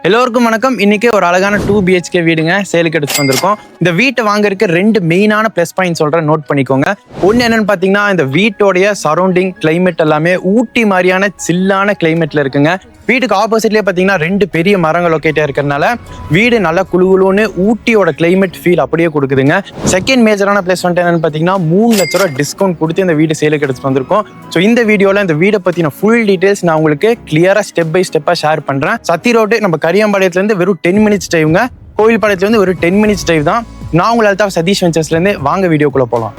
எல்லோருக்கும் வணக்கம். இன்னைக்கு ஒரு அழகான 2 BHK வீடுங்க சேலுக்கு எடுத்து வந்திருக்கோம். இந்த வீட்டை வாங்குறதுக்கு ரெண்டு மெயினான ப்ளஸ் பாயிண்ட் சொல்றேன், நோட் பண்ணிக்கோங்க. ஒன்று என்னன்னு பார்த்தீங்கன்னா, இந்த வீட்டோடைய சரௌண்டிங் கிளைமேட் எல்லாமே ஊட்டி மாதிரியான சில்லான கிளைமேட்ல இருக்குங்க. வீட்டுக்கு ஆப்போசிட்லேயே பார்த்தீங்கன்னா ரெண்டு பெரிய மரங்கள் லொக்கேட்டாக இருக்கிறதுனால வீடு நல்லா குழுகுலுன்னு ஊட்டியோட கிளைமேட் ஃபீல் அப்படியே கொடுக்குதுங்க. செகண்ட் மேஜரான ப்ளஸ் வந்துட்டு என்னன்னு பார்த்தீங்கன்னா, 3 லட்ச ரூபா டிஸ்கவுண்ட் கொடுத்து இந்த வீடு சேலுக்கு எடுத்துட்டு வந்திருக்கோம். ஸோ இந்த வீடியோவில் இந்த வீடை பற்றின ஃபுல் டீட்டெயில்ஸ் நான் உங்களுக்கு கிளியராக ஸ்டெப் பை ஸ்டெப்பாக ஷேர் பண்ணுறேன். சத்தி ரோடு நம்ம கரியாம்பாளையத்துலேருந்து வெறும் 10 மினிட்ஸ் டிரைவுங்க. கோவில்பாளையத்துலேருந்து வெறும் 10 மினிட்ஸ் டிரைவ் தான். நான் உங்களை அல்தாஃப் சதீஷ் வெஞ்சர்ஸ்லேருந்து வாங்க வீடியோக்குள்ளே போகலாம்.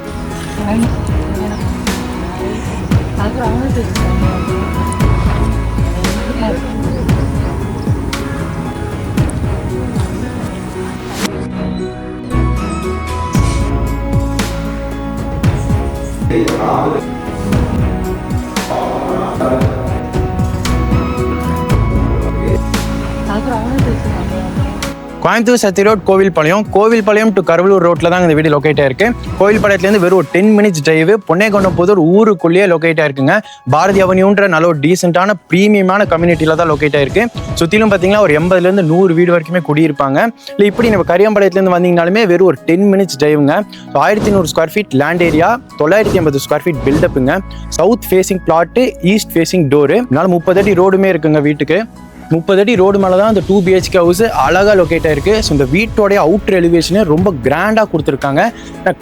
கோயம்புத்தூர் சத்தி ரோட் கோவில்பாளையம் டு கருவலூர் ரோட்ல தான் இந்த வீடு லொக்கேட் ஆயிருக்கு. கோவில்பாளையத்துலேருந்து வெறும் 10 மினிட்ஸ் டிரைவ். பொன்னேகொண்டம்புதூர் ஊருக்குள்ளேயே லொக்கேட் ஆயிருக்குங்க. பாரதி அவென்யூன்ற நல்ல ஒரு டீசென்டான ப்ரீமியமான கம்யூனிட்டியில தான் லொக்கேட் ஆயிருக்கு. சுற்றிலும் பார்த்தீங்கன்னா ஒரு 80லேருந்து 100 வீடு வரைக்குமே குடியிருப்பாங்க. இல்லை இப்படி நம்ம கரியாம்பாளையத்துலேருந்து வந்தீங்கனாலுமே வெறும் ஒரு 10 மினிட்ஸ் டிரைவுங்க. 1100 square feet land area, 950 square feet பில்டப்புங்க. South facing plot, east facing door. இதனால 30 அடி ரோடுமே இருக்குங்க வீட்டுக்கு. 30 அடி ரோடு மேலே தான் அந்த 2 BHK ஹவுஸ் அழகாக லொக்கேட் ஆயிருக்கு. ஸோ இந்த வீட்டோடைய அவுட்டர் எலிவேஷனே ரொம்ப கிராண்டாக கொடுத்துருக்காங்க.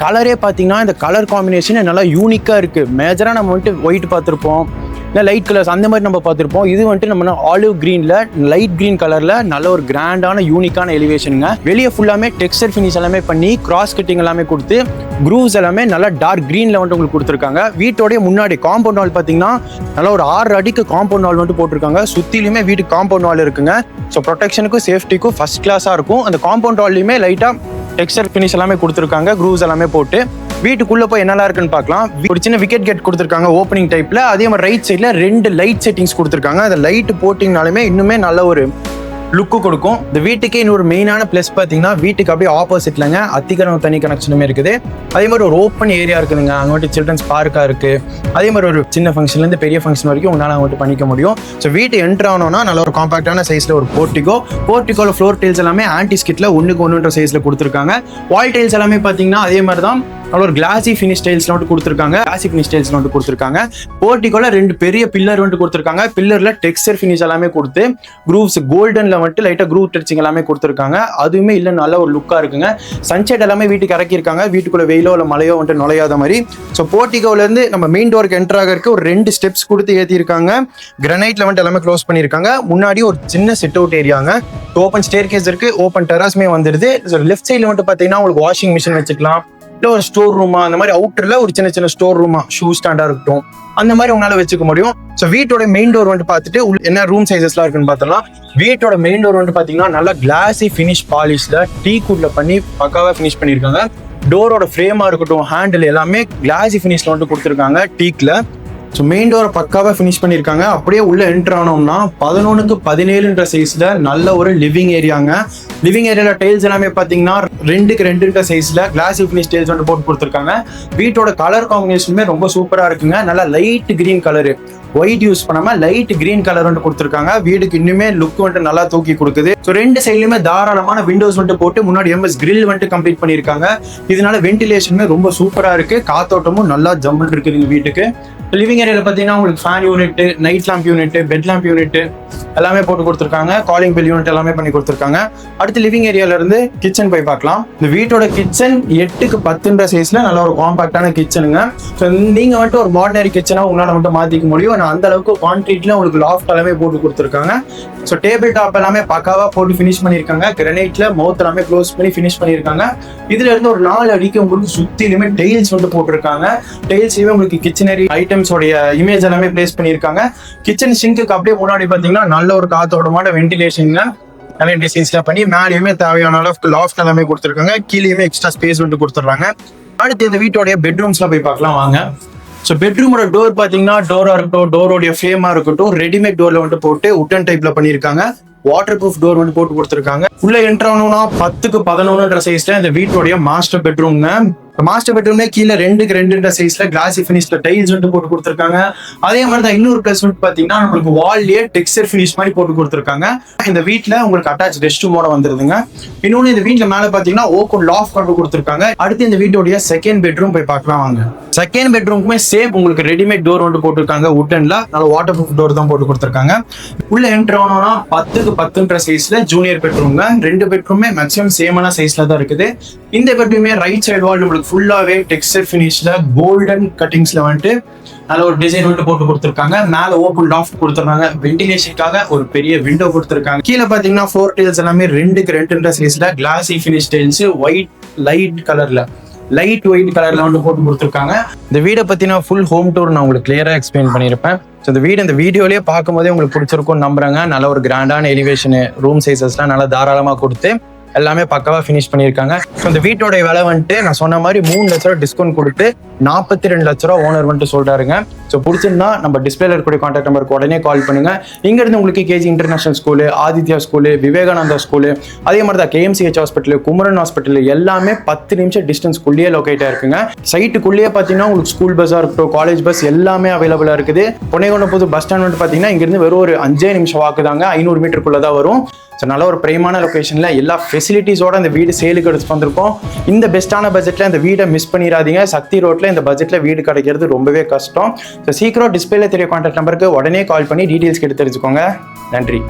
கலரே பார்த்தீங்கன்னா இந்த கலர் காம்பினேஷன் நல்லா யூனிக்காக இருக்குது. மேஜராக நம்ம வந்துட்டு ஒயிட் பார்த்துருப்போம், இல்லை லைட் கலர்ஸ் அந்த மாதிரி நம்ம பார்த்துருப்போம். இது வந்துட்டு நம்ம ஆலிவ் க்ரீனில் லைட் க்ரீன் கலரில் நல்ல ஒரு கிராண்டான யூனிக்கான எலிவேஷனுங்க. வெளியே ஃபுல்லாமே டெக்ஸ்டர் ஃபினிஷ் எல்லாமே பண்ணி கிராஸ் கட்டிங் எல்லாமே கொடுத்து க்ரூவ்ஸ் எல்லாமே நல்லா டார்க் க்ரீனில் வந்துட்டு உங்களுக்கு கொடுத்துருக்காங்க. வீட்டோடைய முன்னாடி காம்பவுண்ட் வால் பார்த்தீங்கன்னா நல்லா ஒரு 6 அடிக்கு காம்பவுண்ட் வால் வந்துட்டு போட்டிருக்காங்க. சுற்றிலுமே வீட்டுக்கு காம்பவுண்ட் வால் இருக்குங்க. ஸோ ப்ரொடெக்ஷனுக்கும் சேஃப்டிக்கும் ஃபர்ஸ்ட் கிளாஸாக இருக்கும். அந்த காம்பவுண்ட் வால்லையுமே லைட்டாக டெக்ஸ்டர் ஃபினிஷ் எல்லாமே கொடுத்துருக்காங்க, க்ரூவ்ஸ் எல்லாமே போட்டு. வீட்டுக்குள்ள போய் என்னெல்லாம் இருக்குன்னு பார்க்கலாம். ஒரு சின்ன விக்கெட் கேட் கொடுத்துருக்காங்க ஓப்பனிங் டைப்ல. அதே மாதிரி ரைட் சைட்ல 2 லைட் செட்டிங்ஸ் கொடுத்துருக்காங்க. அந்த லைட் போட்டிங்கனாலுமே இன்னுமே நல்ல ஒரு லுக்கு கொடுக்கும். இந்த வீட்டுக்கே இன்னொரு மெயினான பிளஸ் பார்த்தீங்கன்னா, வீட்டுக்கு அப்படியே ஆப்போசிட்லங்க அத்திக்கரம் தனி கனெக்ஷனுமே இருக்குது. அதே மாதிரி ஒரு ஓப்பன் ஏரியா இருக்குதுங்க. அங்கே சில்ட்ரன்ஸ் பார்க்கா இருக்கு. அதே மாதிரி ஒரு சின்ன ஃபங்க்ஷன்லேருந்து பெரிய ஃபங்க்ஷன் வரைக்கும் உங்களால் அங்கே பண்ணிக்க முடியும். ஸோ வீட்டு என்ட்ரு ஆனோன்னா நல்ல ஒரு காம்பாக்டான சைஸில் ஒரு போர்ட்டிகோல ஃப்ளோர் டைல்ஸ் எல்லாமே ஆன்டி ஸ்கிட்ல 1:1 சைஸில் கொடுத்துருக்காங்க. வால் டைல்ஸ் எல்லாமே பார்த்தீங்கன்னா அதே மாதிரி தான் ஒரு கிளாசி ஃபினிஷ் டைல்ஸ் நோட்டு கொடுத்துருக்காங்க. போர்ட்டிகோல 2 பெரிய பில்லர் வந்துட்டு கொடுத்துருக்காங்க. பில்லர்ல டெக்ஸ்டர் ஃபினிஷ் எல்லாமே கொடுத்து க்ரூவ்ஸ் கோல்டன்ல வந்துட்டு லைட்டா க்ரூவ் டச்சிங் எல்லாமே கொடுத்துருக்காங்க. அதுவுமே இல்லை நல்ல ஒரு லுக்கா இருக்குங்க. சன்செட் எல்லாமே வீட்டுக்கு இறக்கிருக்காங்க. வீட்டுக்குள்ள வெயிலோ இல்லை மழையோ வந்துட்டு நுழையாத மாதிரி. ஸோ போர்ட்டிகோல இருந்து நம்ம மெயின் டோருக்கு என்டர் ஆகிறதுக்கு ஒரு 2 ஸ்டெப்ஸ் கொடுத்து ஏற்றிருக்காங்க. கிரனைட்ல வந்துட்டு எல்லாமே க்ளோஸ் பண்ணியிருக்காங்க. முன்னாடி ஒரு சின்ன சிட் அவுட் ஏரியாங்க. ஓப்பன் ஸ்டேர் கேஸ் இருக்கு, ஓப்பன் டெராஸ்மே வந்துடுது. லெஃப்ட் சைட்ல வந்துட்டு பார்த்தீங்கன்னா உங்களுக்கு வாஷிங் மிஷின் வச்சுக்கலாம், இல்லை ஒரு ஸ்டோர் ரூமா, அந்த மாதிரி அவுட்டர்ல ஒரு சின்ன ஸ்டோர் ரூமா, ஷூ ஸ்டாண்டா இருக்கட்டும், அந்த மாதிரி உங்களால வச்சுக்க முடியும். ஸோ வீட்டோட மெயின் டோர் வந்துட்டு பார்த்துட்டு என்ன ரூம் சைஸஸ்லாம் இருக்குன்னு பார்த்தோம்னா, வீட்டோட மெயின் டோர் வந்துட்டு பார்த்தீங்கன்னா நல்லா கிளாசி ஃபினிஷ் பாலிஷ்ல டீக்வுட்ல பண்ணி பக்காவா ஃபினிஷ் பண்ணியிருக்காங்க. டோரோட ஃப்ரேமா இருக்கட்டும், ஹேண்டில் எல்லாமே கிளாசி ஃபினிஷ்ல வந்துட்டு கொடுத்துருக்காங்க டீக்ல. ஸோ மெயின் டோரை பக்காவாக ஃபினிஷ் பண்ணியிருக்காங்க. அப்படியே உள்ள என்ட்ரு ஆனோம்னா 11x17 சைஸில் நல்ல ஒரு லிவிங் ஏரியாங்க. லிவிங் ஏரியாவில் டைல்ஸ் எல்லாமே பார்த்தீங்கன்னா 2x2 சைஸில் கிளாசி ஃபினிஷ் டைல்ஸ் வந்து போட்டு கொடுத்துருக்காங்க. வீட்டோட கலர் காம்பினேஷனுமே ரொம்ப சூப்பராக இருக்குங்க. நல்லா light green colour, white use பண்ணாம லைட் கிரீன் கலர் வந்துட்டு கொடுத்துருக்காங்க. வீடுக்கு இன்னுமே லுக் வந்துட்டு நல்லா தூக்கி கொடுக்குது. ஸோ 2 சைட்லையுமே தாராளமான விண்டோஸ் வந்துட்டு போட்டு முன்னாடி MS கிரில் வந்துட்டு கம்ப்ளீட் பண்ணியிருக்காங்க. இதனால வென்டிலேஷனுமே ரொம்ப சூப்பராக இருக்கு. காத்தோட்டமும் நல்லா ஜம்முன்னு இருக்குது வீட்டுக்கு. லிவிங் ஏரியாவில் பார்த்தீங்கன்னா உங்களுக்கு fan unit, night lamp unit, bed lamp unit எல்லாமே போட்டு கொடுத்துருக்காங்க. காலிங் பெல் யூனிட் எல்லாமே பண்ணி கொடுத்துருக்காங்க. அடுத்து லிவிங் ஏரியால இருந்து கிச்சன் போய் பார்க்கலாம். இந்த வீட்டோட கிச்சன் 8x10 சைஸ்ல நல்ல ஒரு காம்பாக்டான கிச்சனுங்க. ஸோ நீங்க வந்துட்டு ஒரு மாடர்னரி கிச்சனா உங்களால மட்டும் மாத்திக்க முடியும். அந்த அளவுக்கு கான்கிரீட்ல உங்களுக்கு லாஃப்ட் எல்லாமே போட்டு கொடுத்துருக்காங்க. ஸோ டேபிள் டாப் எல்லாமே பக்காவா போட்டு ஃபினிஷ் பண்ணியிருக்காங்க. கிரனைட்ல மவுத் எல்லாமே க்ளோஸ் பண்ணி ஃபினிஷ் பண்ணியிருக்காங்க. இதுல இருந்து ஒரு 4 அடிக்கு உங்களுக்கு சுத்திலுமே டைல்ஸ் வந்து போட்டிருக்காங்க. டைல்ஸ்லயுமே உங்களுக்கு கிச்சனரி ஐட்டம்ஸோடைய இமேஜ் எல்லாமே பிளேஸ் பண்ணியிருக்காங்க. கிச்சன் சிங்க்கு அப்படியே முன்னாடி பாத்தீங்கன்னா நல்ல ஒரு காத்தோட்டமான வென்டிலேஷன் நிறைய டிசைன்ஸ்ல பண்ணி மேலேயுமே தேவையான அளவுக்கு லாஃப்ட் எல்லாமே கொடுத்துருக்காங்க. கீழேயுமே எக்ஸ்ட்ரா ஸ்பேஸ் வந்து கொடுத்துட்றாங்க. அடுத்து இந்த வீட்டோடைய பெட்ரூம்ஸ்ல போய் பார்க்கலாம் வாங்க. ஸோ பெட்ரூமோட டோர் பார்த்தீங்கன்னா டோரா இருக்கட்டும், டோரோடைய ஃப்ரேமா இருக்கட்டும், ரெடிமேட் டோர்ல வந்துட்டு போட்டு உட்டன் டைப்ல பண்ணியிருக்காங்க. வாட்டர் ப்ரூஃப் டோர் வந்து போட்டு கொடுத்துருக்காங்க. உள்ள என்ட்ரு ஆகணும்னா 10x11 சைஸ்ல இந்த வீட்டோடைய மாஸ்டர் பெட்ரூம்ங்க. மாஸ்டர் பெட்ரூம்ல கீழே 2x2 சைஸ்ல கிளாசி ஃபினிஷ்ல டைல்ஸ் வந்து போட்டு கொடுத்துருக்காங்க. அதே மாதிரி தான் இன்னொரு பிளஸ் வந்து பாத்தீங்கன்னா உங்களுக்கு வால்லயே டெக்ஸ்சர் ஃபினிஷ் மாதிரி போட்டு கொடுத்துருக்காங்க. இந்த வீட்டுல உங்களுக்கு அட்டாச் ரெஸ்ட் ரூமோட வந்துருதுங்க. இன்னொன்னு இந்த வீட்டுல மேல பாத்தீங்கன்னா ஓக்கன் லாஃப்ட் கொண்டு கொடுத்துருக்காங்க. அடுத்து இந்த வீட்டோடைய செகண்ட் பெட்ரூம் போய் பார்க்கலாம் வாங்க. செகண்ட் பெட்ரூமுக்குமே சேம் உங்களுக்கு ரெடிமேட் டோர் வந்து போட்டுருக்காங்க. வுட்டன்ல நல்ல வாட்டர் ப்ரூஃப் டோர் தான் போட்டு கொடுத்துருக்காங்க. உள்ள என்ட்ரு ஆனோம்னா 10x10 சைஸ்ல ஜூனியர் பெட்ரூம்ங்க. 2 பெட்ரூமே மேக்ஸிமம் சேமான சைஸ்ல தான் இருக்குது. இந்த பெட்ரூமே ரைட் சைடு வால் உங்களுக்கு ஃபுல்லாவே டெக்ஸ்சர் ஃபினிஷ்ல கோல்டன் கட்டிங்ஸ்ல வந்துட்டு நல்ல ஒரு டிசைன் வந்து போட்டு கொடுத்துருக்காங்க. மேல ஓப்பன் லாஃப்ட் கொடுத்துருக்காங்க. வென்டிலேஷனுக்காக ஒரு பெரிய விண்டோ கொடுத்துருக்காங்க. கீழே பாத்தீங்கன்னா 4 டைல்ஸ் எல்லாமே 2x2 சைஸ்ல கிளாசி ஃபினிஷ் டைல்ஸ் ஒயிட் லைட் கலர்ல வந்து போட்டு கொடுத்துருக்காங்க. இந்த வீடை பத்தின ஃபுல் ஹோம் டூர் நான் உங்களுக்கு கிளியரா எக்ஸ்பிளைன் பண்ணியிருப்பேன். ஸோ இந்த வீடு இந்த வீடியோலயே பார்க்கும்போதே உங்களுக்கு பிடிச்சிருக்கும்னு நம்புறாங்க. நல்ல ஒரு கிராண்டான எலிவேஷனு, ரூம் சைஸஸ்லாம் நல்லா தாராளமாக கொடுத்து எல்லாமே பக்காவா ஃபினிஷ் பண்ணியிருக்காங்க. ஸோ இந்த வீட்டோட விலை வந்துட்டு நான் சொன்ன மாதிரி 3 லட்ச ரூபா டிஸ்கவுண்ட் கொடுத்து 42 லட்ச ரூபா ஓனர் வந்துட்டு சொல்றாருங்க. ஸோ பிடிச்சிருந்தா நம்ம டிஸ்பிளேல இருக்கக்கூடிய கான்டாக்ட் நம்பருக்கு உடனே கால் பண்ணுங்க. இங்கிருந்து உங்களுக்கு KG international school, Aditya school, Vivekananda school, அதே மாதிரி தான் KMCH ஹாஸ்பிட்டல், குமரன் ஹாஸ்பிட்டல் எல்லாமே 10 நிமிஷம் டிஸ்டன்ஸ்குள்ளேயே லொக்கேட் ஆயிருக்குங்க. சைட்டுக்குள்ளேயே பார்த்தீங்கன்னா உங்களுக்கு ஸ்கூல் பஸ்ஸாக இருக்கட்டும், காலேஜ் பஸ் எல்லாமே அவைலபிளாக இருக்குது. பொன்னைக்கொண்டம்புதூர் பஸ் ஸ்டாண்ட் வந்து பார்த்தீங்கன்னா இங்கிருந்து வெறும் ஒரு 5 நிமிஷம் வாக்கு தாங்க, 500 மீட்டருக்குள்ள தான் வரும். ஸோ நல்ல ஒரு பிரைமான லொக்கேஷன்ல எல்லா ஃபெசிலிட்டிஸோட இந்த வீடு சேலுக்கு எடுத்து வந்திருக்கோம். இந்த பெஸ்ட்டான பட்ஜெட்ல இந்த வீடை மிஸ் பண்ணிடாதீங்க. சக்தி ரோட்ல இந்த பட்ஜெட்ல வீடு கிடைக்கிறது ரொம்பவே கஷ்டம். ஸோ சீக்கிரம் டிஸ்பிளேல தெரிய கான்டாக்ட் நம்பருக்கு உடனே கால் பண்ணி டீடைல்ஸ் எடுத்து தெரிஞ்சுக்கோங்க. நன்றி.